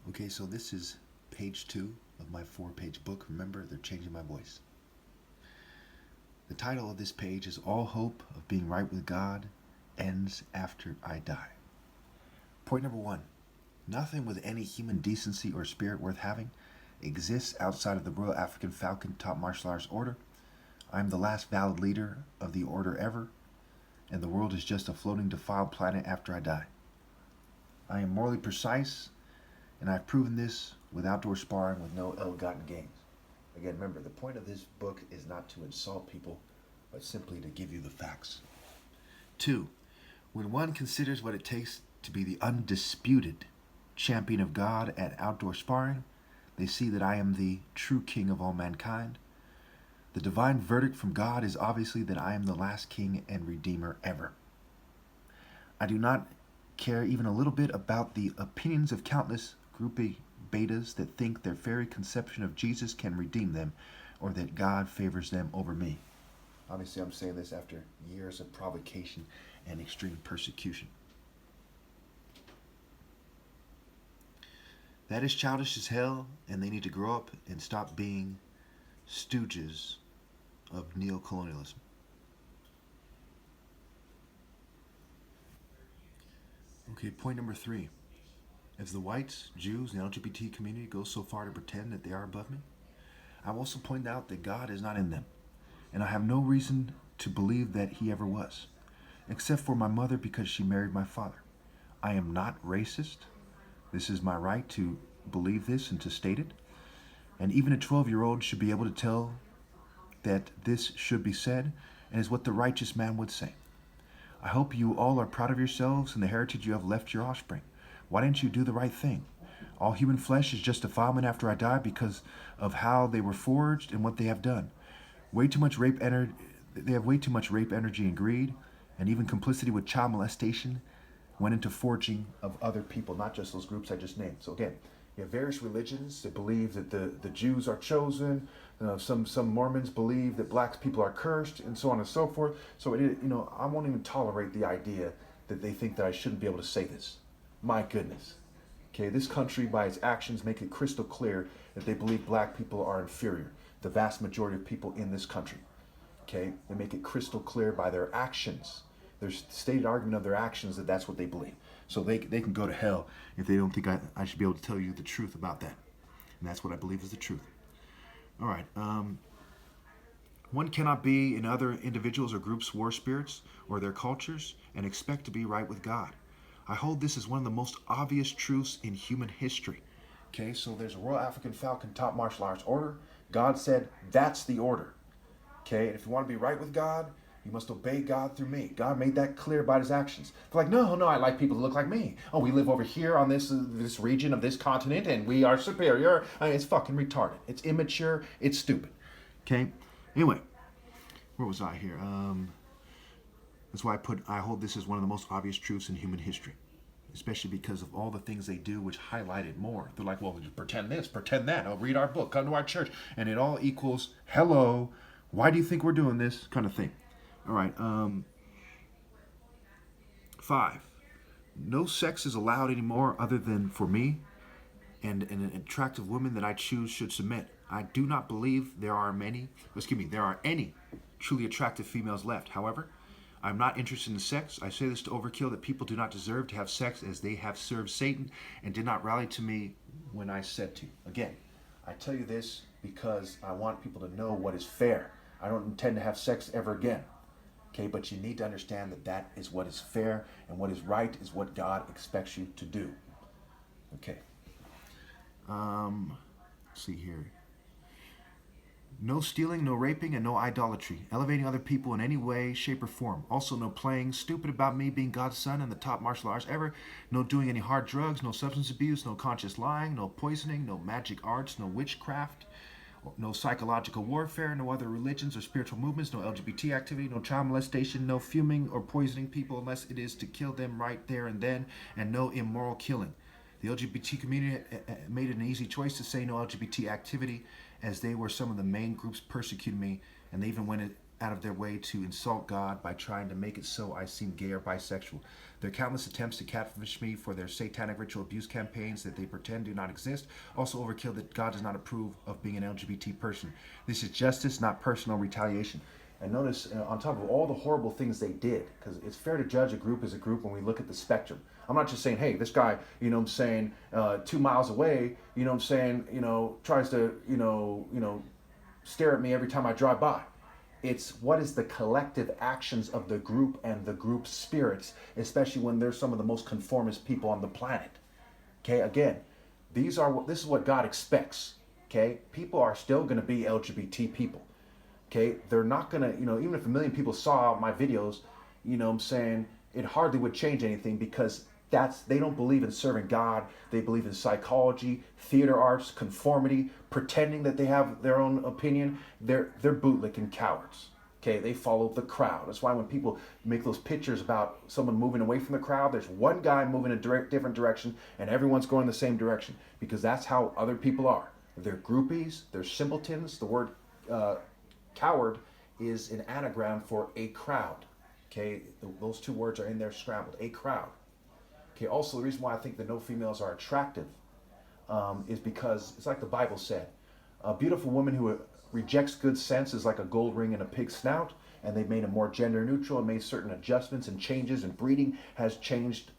Okay, so this is page 2 of my 4-page book. Remember, they're changing my voice. The title of this page is All Hope of Being Right with God Ends After I Die. Point number 1. Nothing with any human decency or spirit worth having exists outside of the Royal African Falcon Top Martial Arts Order. I am the last valid leader of the order ever, and the world is just a floating defiled planet after I die. I am morally precise, and I've proven this with outdoor sparring with no ill-gotten gains. Again, remember, the point of this book is not to insult people, but simply to give you the facts. 2. When one considers what it takes to be the undisputed champion of God at outdoor sparring, they see that I am the true king of all mankind. The divine verdict from God is obviously that I am the last king and redeemer ever. I do not care even a little bit about the opinions of countless groupie betas that think their fairy conception of Jesus can redeem them, or that God favors them over me. Obviously, I'm saying this after years of provocation and extreme persecution. That is childish as hell, and they need to grow up and stop being stooges of neocolonialism. Okay, point number 3. If the whites, Jews, and LGBT community go so far to pretend that they are above me, I will also point out that God is not in them, and I have no reason to believe that he ever was, except for my mother because she married my father. I am not racist. This is my right to believe this and to state it. And even a 12-year-old should be able to tell that this should be said and is what the righteous man would say. I hope you all are proud of yourselves and the heritage you have left your offspring. Why didn't you do the right thing? All human flesh is just defilement after I die because of how they were forged and what they have done. Way too much rape energy. They have way too much rape energy and greed, and even complicity with child molestation went into forging of other people, not just those groups I just named. So again, you have various religions that believe that the Jews are chosen. Some Mormons believe that black people are cursed, and so on and so forth. So I won't even tolerate the idea that they think that I shouldn't be able to say this. My goodness. Okay, this country, by its actions, make it crystal clear that they believe black people are inferior. The vast majority of people in this country. Okay, they make it crystal clear by their actions. There's stated argument of their actions that that's what they believe. So they can go to hell if they don't think I should be able to tell you the truth about that. And that's what I believe is the truth. All right. One cannot be in other individuals or groups' war spirits or their cultures and expect to be right with God. I hold this as one of the most obvious truths in human history. Okay, so there's a Royal African Falcon Top Martial Arts Order. God said that's the order. Okay, and if you want to be right with God, you must obey God through me. God made that clear by his actions. They're like, no, I like people to look like me. Oh, we live over here on this region of this continent, and we are superior. I mean, it's fucking retarded. It's immature. It's stupid. Okay. Anyway, where was I here? That's why I hold this as one of the most obvious truths in human history, especially because of all the things they do which highlight it more. They're like, well, just pretend this, pretend that. Oh, read our book, come to our church, and it all equals, hello, why do you think we're doing this kind of thing? All right. 5. No sex is allowed anymore other than for me, and an attractive woman that I choose should submit. I do not believe there are any truly attractive females left. However, I'm not interested in sex. I say this to overkill that people do not deserve to have sex as they have served Satan and did not rally to me when I said to. Again, I tell you this because I want people to know what is fair. I don't intend to have sex ever again. Okay, but you need to understand that that is what is fair, and what is right is what God expects you to do. Okay. Let's see here. No stealing, no raping, and no idolatry. Elevating other people in any way, shape, or form. Also, no playing stupid about me being God's son and the top martial arts ever. No doing any hard drugs, no substance abuse, no conscious lying, no poisoning, no magic arts, no witchcraft, no psychological warfare, no other religions or spiritual movements, no LGBT activity, no child molestation, no fuming or poisoning people unless it is to kill them right there and then, and no immoral killing. The LGBT community made it an easy choice to say no LGBT activity, as they were some of the main groups persecuting me, and they even went out of their way to insult God by trying to make it so I seem gay or bisexual. Their countless attempts to catfish me for their satanic ritual abuse campaigns that they pretend do not exist also overkill that God does not approve of being an LGBT person. This is justice, not personal retaliation. And notice, on top of all the horrible things they did, because it's fair to judge a group as a group when we look at the spectrum. I'm not just saying, hey, this guy, 2 miles away, tries to, stare at me every time I drive by. It's what is the collective actions of the group and the group spirits, especially when they're some of the most conformist people on the planet. Okay, again, this is what God expects. Okay, people are still going to be LGBT people. Okay, they're not going to, even if 1 million people saw my videos, it hardly would change anything because they don't believe in serving God. They believe in psychology, theater arts, conformity, pretending that they have their own opinion. They're bootlicking cowards. Okay, they follow the crowd. That's why when people make those pictures about someone moving away from the crowd, there's one guy moving in a different direction and everyone's going the same direction because that's how other people are. They're groupies, they're simpletons. The word coward is an anagram for a crowd. Okay, those two words are in there scrambled, a crowd. Okay, also the reason why I think that no females are attractive is because it's like the Bible said. A beautiful woman who rejects good sense is like a gold ring in a pig's snout, and they've made them more gender neutral and made certain adjustments and changes, and breeding has changed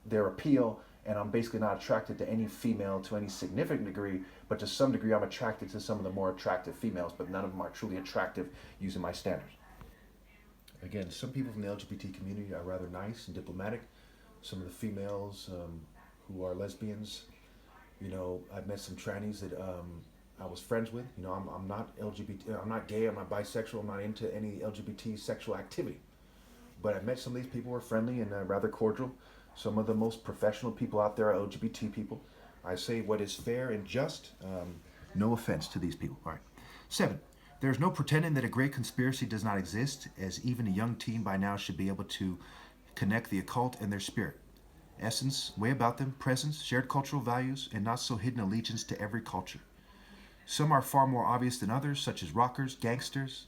their appeal, and I'm basically not attracted to any female to any significant degree, but to some degree I'm attracted to some of the more attractive females, but none of them are truly attractive using my standards. Again, some people from the LGBT community are rather nice and diplomatic. Some of the females who are lesbians, I've met some trannies that I was friends with. I'm not LGBT, I'm not gay, I'm not bisexual, I'm not into any LGBT sexual activity. But I've met some of these people who are friendly and rather cordial. Some of the most professional people out there are LGBT people. I say what is fair and just. No offense to these people. All right. 7. There is no pretending that a great conspiracy does not exist, as even a young teen by now should be able to connect the occult and their spirit. Essence, way about them, presence, shared cultural values, and not so hidden allegiance to every culture. Some are far more obvious than others, such as rockers, gangsters,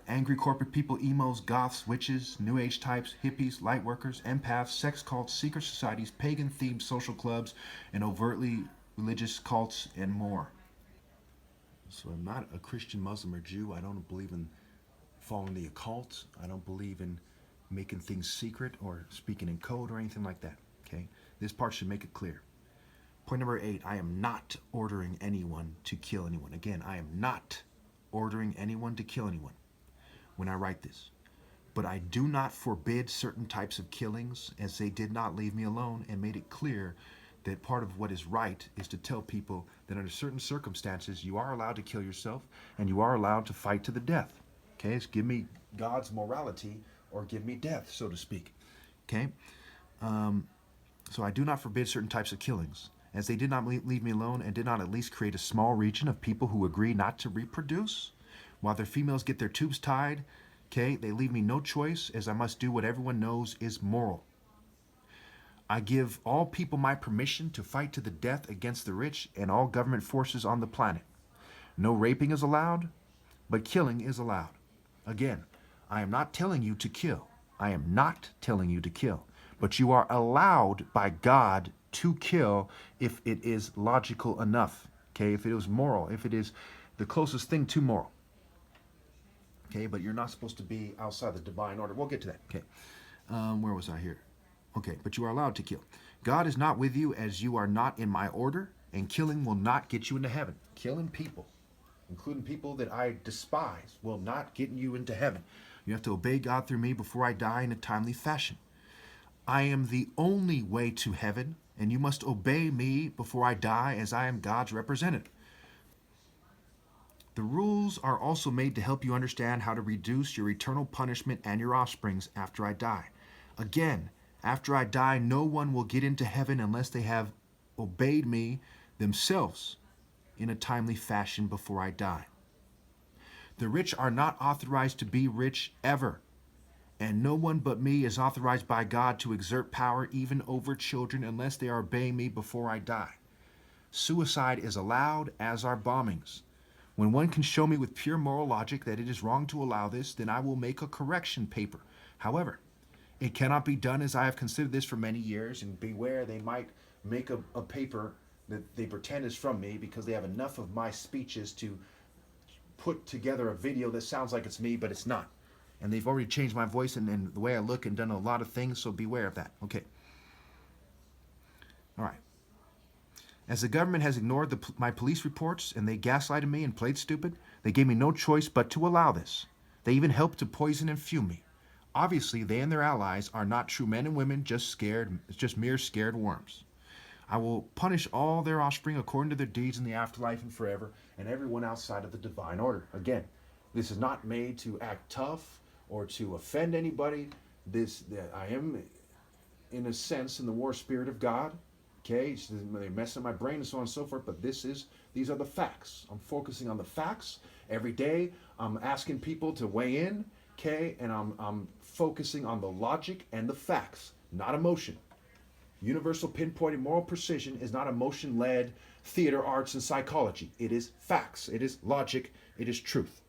angry corporate people, emos, goths, witches, new age types, hippies, light workers, empaths, sex cults, secret societies, pagan-themed social clubs, and overtly religious cults, and more. So I'm not a Christian, Muslim, or Jew. I don't believe in following the occult. I don't believe in making things secret or speaking in code or anything like that. Okay? This part should make it clear. Point number 8, I am not ordering anyone to kill anyone. Again, I am not ordering anyone to kill anyone when I write this. But I do not forbid certain types of killings, as they did not leave me alone and made it clear that part of what is right is to tell people that under certain circumstances you are allowed to kill yourself and you are allowed to fight to the death. Okay, it's give me God's morality or give me death, so to speak. Okay, so I do not forbid certain types of killings, as they did not leave me alone and did not at least create a small region of people who agree not to reproduce. While their females get their tubes tied, okay, they leave me no choice, as I must do what everyone knows is moral. I give all people my permission to fight to the death against the rich and all government forces on the planet. No raping is allowed, but killing is allowed. Again, I am not telling you to kill. I am not telling you to kill. But you are allowed by God to kill if it is logical enough. Okay, if it is moral, if it is the closest thing to moral. Okay, but you're not supposed to be outside the divine order. We'll get to that. Okay, where was I here? Okay, but you are allowed to kill. God is not with you as you are not in my order, and killing will not get you into heaven. Killing people, including people that I despise, will not get you into heaven. You have to obey God through me before I die in a timely fashion. I am the only way to heaven, and you must obey me before I die, as I am God's representative. The rules are also made to help you understand how to reduce your eternal punishment and your offsprings after I die. Again, after I die, no one will get into heaven unless they have obeyed me themselves in a timely fashion before I die. The rich are not authorized to be rich ever, and no one but me is authorized by God to exert power even over children unless they are obeying me before I die. Suicide is allowed, as are bombings. When one can show me with pure moral logic that it is wrong to allow this, then I will make a correction paper. However, it cannot be done as I have considered this for many years, and beware, they might make a paper that they pretend is from me because they have enough of my speeches to put together a video that sounds like it's me, but it's not. And they've already changed my voice and the way I look and done a lot of things, so beware of that. Okay. All right. As the government has ignored my police reports and they gaslighted me and played stupid, they gave me no choice but to allow this. They even helped to poison and fume me. Obviously, they and their allies are not true men and women, just mere scared worms. I will punish all their offspring according to their deeds in the afterlife and forever, and everyone outside of the divine order. Again, this is not made to act tough or to offend anybody. I am, in a sense, in the war spirit of God. Okay, they're messing my brain and so on and so forth, but these are the facts. I'm focusing on the facts every day. I'm asking people to weigh in, okay, and I'm focusing on the logic and the facts, not emotion. Universal pinpointing moral precision is not emotion-led theater arts and psychology. It is facts. It is logic. It is truth.